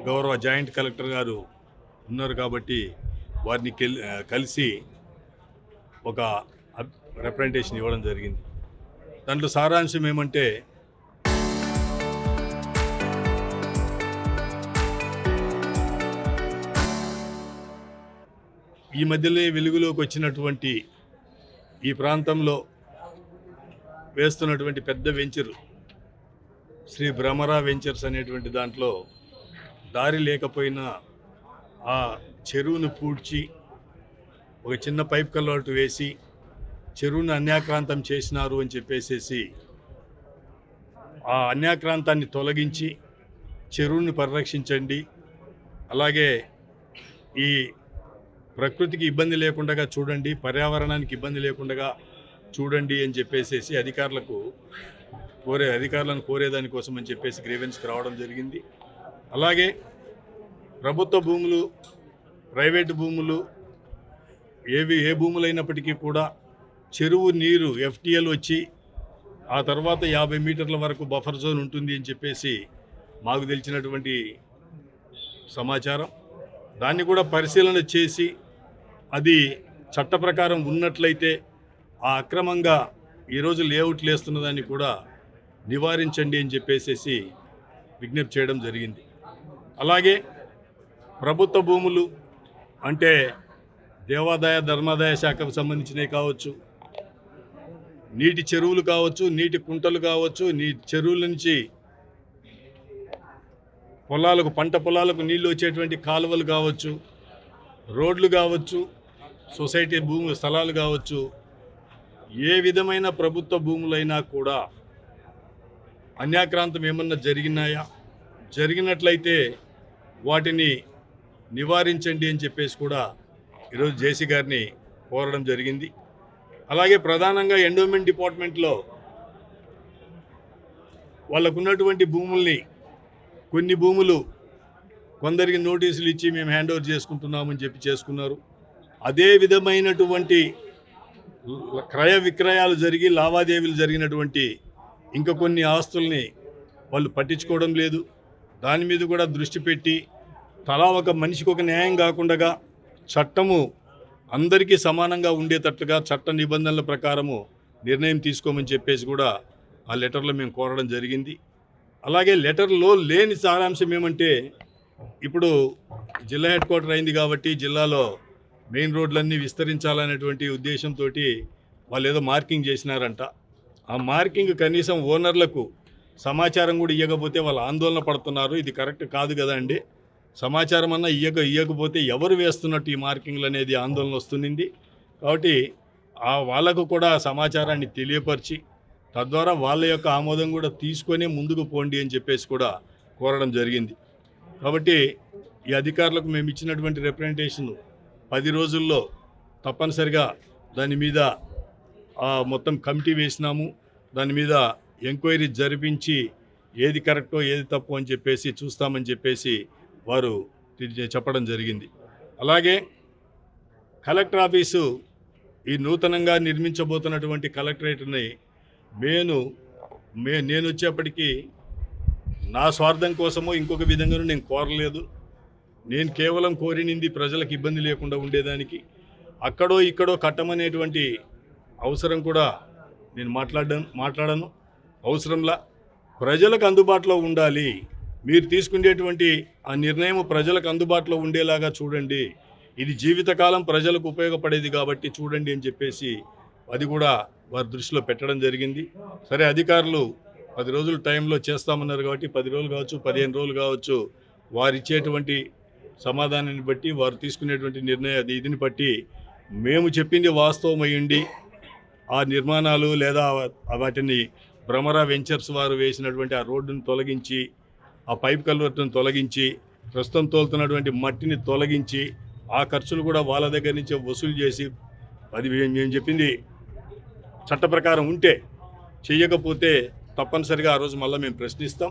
గౌరవ joint collector గారు ఉన్నారు కాబట్టి వారిని కలిసి ఒక రిప్రజెంటేషన్ ఇవ్వడం జరిగింది. దాంట్లో సారాంశం ఏమంటే, ఈ మధ్యలో వెలుగులోకి వచ్చినటువంటి ఈ ప్రాంతంలో వేస్తున్నటువంటి పెద్ద వెంచరు శ్రీ భ్రమరా వెంచర్స్ అనేటువంటి దాంట్లో దారి లేకపోయినా ఆ చెరువును పూడ్చి ఒక చిన్న పైప్ కల్వర్ట్ వేసి చెరువును అన్యాక్రాంతం చేసినారు అని చెప్పేసి ఆ అన్యాక్రాంతాన్ని తొలగించి చెరువుని పరిరక్షించండి, అలాగే ఈ ప్రకృతికి ఇబ్బంది లేకుండా చూడండి, పర్యావరణానికి ఇబ్బంది లేకుండా చూడండి అని చెప్పేసి అధికారులను కోరేదానికోసం అని చెప్పేసి గ్రీవెన్స్కి రావడం జరిగింది. అలాగే ప్రభుత్వ భూములు, ప్రైవేటు భూములు ఏ భూములైనప్పటికీ కూడా చెరువు నీరు ఎఫ్టీఎల్ వచ్చి ఆ తర్వాత 50 మీటర్ల వరకు బఫర్ జోన్ ఉంటుంది అని చెప్పేసి మాకు తెలిసినటువంటి సమాచారం. దాన్ని కూడా పరిశీలన చేసి అది చట్ట ప్రకారం ఉన్నట్లయితే ఆ అక్రమంగా ఈరోజు లేఅవుట్లు వేస్తున్న దాన్ని కూడా నివారించండి అని చెప్పేసి విజ్ఞప్తి చేయడం జరిగింది. అలాగే ప్రభుత్వ భూములు అంటే దేవాదాయ ధర్మాదాయ శాఖకు సంబంధించినవి కావచ్చు, నీటి చెరువులు కావచ్చు, నీటి కుంటలు కావచ్చు, చెరువుల నుంచి పంట పొలాలకు నీళ్లు వచ్చేటువంటి కాలువలు కావచ్చు, రోడ్లు కావచ్చు, సొసైటీ స్థలాలు కావచ్చు, ఏ విధమైన ప్రభుత్వ భూములైనా కూడా అన్యాక్రాంతం ఏమన్నా జరిగినట్లయితే వాటిని నివారించండి అని చెప్పేసి కూడా ఈరోజు జేసీ గారిని కోరడం జరిగింది. అలాగే ప్రధానంగా ఎండోమెంట్ డిపార్ట్మెంట్లో వాళ్ళకున్నటువంటి భూముల్ని, కొన్ని భూములు కొందరికి నోటీసులు ఇచ్చి మేము హ్యాండ్ ఓవర్ చేసుకుంటున్నామని చెప్పి చేసుకున్నారు. అదే విధమైనటువంటి క్రయ విక్రయాలు జరిగి లావాదేవీలు జరిగినటువంటి ఇంకా కొన్ని ఆస్తుల్ని వాళ్ళు పట్టించుకోవడం లేదు. దాని మీద కూడా దృష్టి పెట్టి తలా ఒక మనిషికి ఒక న్యాయం కాకుండా చట్టము అందరికీ సమానంగా ఉండేటట్లుగా చట్ట నిబంధనల ప్రకారము నిర్ణయం తీసుకోమని చెప్పేసి కూడా ఆ లెటర్లో మేము కోరడం జరిగింది. అలాగే లెటర్లో లేని సారాంశం ఏమంటే, ఇప్పుడు జిల్లా హెడ్ క్వార్టర్ అయింది కాబట్టి జిల్లాలో మెయిన్ రోడ్లన్నీ విస్తరించాలనేటువంటి ఉద్దేశంతో వాళ్ళు ఏదో మార్కింగ్ చేసినారంట. ఆ మార్కింగ్ కనీసం ఓనర్లకు సమాచారం కూడా ఇవ్వకపోతే వాళ్ళు ఆందోళన పడుతున్నారు. ఇది కరెక్ట్ కాదు కదా అండి. సమాచారం అన్నా ఇవ్వకపోతే ఎవరు వేస్తున్నట్టు ఈ మార్కింగ్లు అనేది ఆందోళన వస్తుంది. కాబట్టి వాళ్ళకు కూడా సమాచారాన్ని తెలియపరిచి తద్వారా వాళ్ళ యొక్క ఆమోదం కూడా తీసుకొని ముందుకు పోండి అని చెప్పేసి కూడా కోరడం జరిగింది. కాబట్టి ఈ అధికారులకు మేము ఇచ్చినటువంటి రిప్రజెంటేషన్ 10 రోజుల్లో తప్పనిసరిగా దాని మీద మొత్తం కమిటీ వేసినాము. దాని మీద ఎంక్వైరీ జరిపించి ఏది కరెక్టో ఏది తప్పు అని చెప్పేసి చూస్తామని చెప్పేసి వారు చెప్పడం జరిగింది. అలాగే కలెక్టర్ ఆఫీసు ఈ నూతనంగా నిర్మించబోతున్నటువంటి కలెక్టరేట్ని నేను వచ్చేప్పటికీ నా స్వార్థం కోసమో ఇంకొక విధంగానూ నేను కోరలేదు. నేను కేవలం కోరినింది ప్రజలకు ఇబ్బంది లేకుండా ఉండేదానికి. అక్కడో ఇక్కడో కట్టమనేటువంటి అవసరం కూడా నేను మాట్లాడను. అవసరంలా ప్రజలకు అందుబాటులో ఉండాలి. మీరు తీసుకునేటువంటి ఆ నిర్ణయం ప్రజలకు అందుబాటులో ఉండేలాగా చూడండి. ఇది జీవితకాలం ప్రజలకు ఉపయోగపడేది కాబట్టి చూడండి అని చెప్పేసి అది కూడా వారి దృష్టిలో పెట్టడం జరిగింది. సరే, అధికారులు 10 రోజుల టైంలో చేస్తామన్నారు కాబట్టి 10 రోజులు కావచ్చు, 15 రోజులు కావచ్చు, వారు ఇచ్చేటువంటి సమాధానాన్ని బట్టి, వారు తీసుకునేటువంటి ఇదిని బట్టి మేము చెప్పింది వాస్తవం అయ్యండి ఆ నిర్మాణాలు లేదా వాటిని భ్రమరా వెంచర్స్ వారు వేసినటువంటి ఆ రోడ్డును తొలగించి, ఆ పైప్ కల్వర్ట్ను తొలగించి, ప్రస్తుతం తోలుతున్నటువంటి మట్టిని తొలగించి, ఆ ఖర్చులు కూడా వాళ్ళ దగ్గర నుంచే వసూలు చేసి, అది మేము చెప్పింది చట్ట ప్రకారం ఉంటే, చేయకపోతే తప్పనిసరిగా ఆ రోజు మళ్ళీ మేము ప్రశ్నిస్తాం.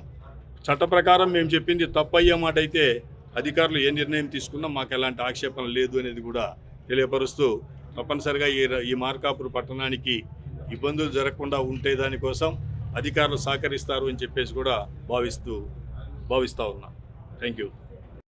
చట్ట ప్రకారం మేము చెప్పింది తప్పయ్యే మాట అయితే అధికారులు ఏ నిర్ణయం తీసుకున్నా మాకు ఎలాంటి ఆక్షేపణ లేదు అనేది కూడా తెలియపరుస్తూ, తప్పనిసరిగా ఈ మార్కాపురం పట్టణానికి ఇబ్బందులు జరగకుండా ఉంటే దానికోసం అధికారులు సహకరిస్తారు అని చెప్పేసి కూడా భావిస్తూ ఉన్నా. Thank you.